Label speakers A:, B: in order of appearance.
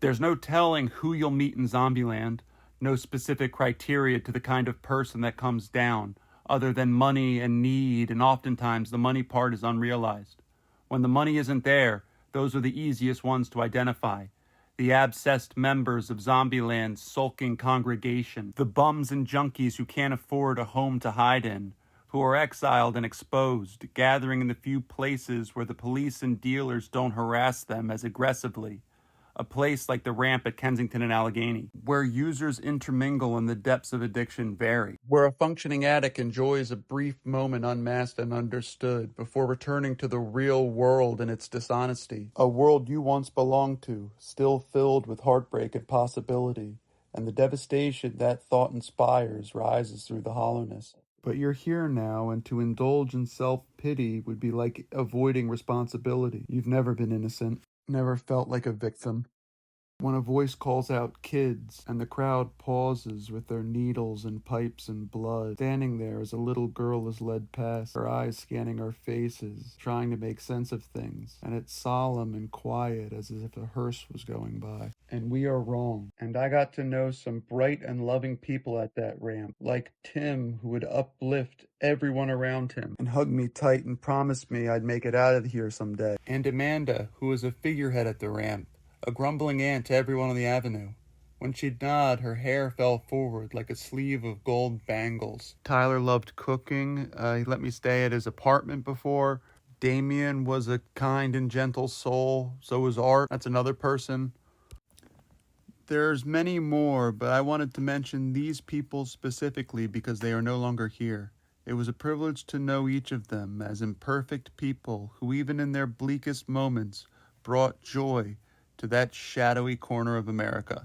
A: There's no telling who you'll meet in Zombieland, no specific criteria to the kind of person that comes down, other than money and need, and oftentimes the money part is unrealized. When the money isn't there, those are the easiest ones to identify. The abscessed members of Zombieland's sulking congregation, the bums and junkies who can't afford a home to hide in, who are exiled and exposed, gathering in the few places where the police and dealers don't harass them as aggressively. A place like the ramp at Kensington and Allegheny, where users intermingle and the depths of addiction vary, where a functioning addict enjoys a brief moment unmasked and understood before returning to the real world and its dishonesty, a world you once belonged to, still filled with heartbreak and possibility, and the devastation that thought inspires rises through the hollowness. But you're here now, and to indulge in self-pity would be like avoiding responsibility. You've never been innocent. Never felt like a victim. When a voice calls out kids and the crowd pauses with their needles and pipes and blood, standing there as a little girl is led past, her eyes scanning our faces, trying to make sense of things, and it's solemn and quiet as if a hearse was going by. And we are wrong. And I got to know some bright and loving people at that ramp, like Tim, who would uplift everyone around him and hug me tight and promise me I'd make it out of here someday. And Amanda, who was a figurehead at the ramp, a grumbling aunt to everyone on the avenue. When she'd nod, her hair fell forward like a sleeve of gold bangles. Tyler loved cooking. He let me stay at his apartment before. Damien was a kind and gentle soul. So was Art. That's another person. There's many more, but I wanted to mention these people specifically because they are no longer here. It was a privilege to know each of them as imperfect people who, even in their bleakest moments, brought joy to that shadowy corner of America.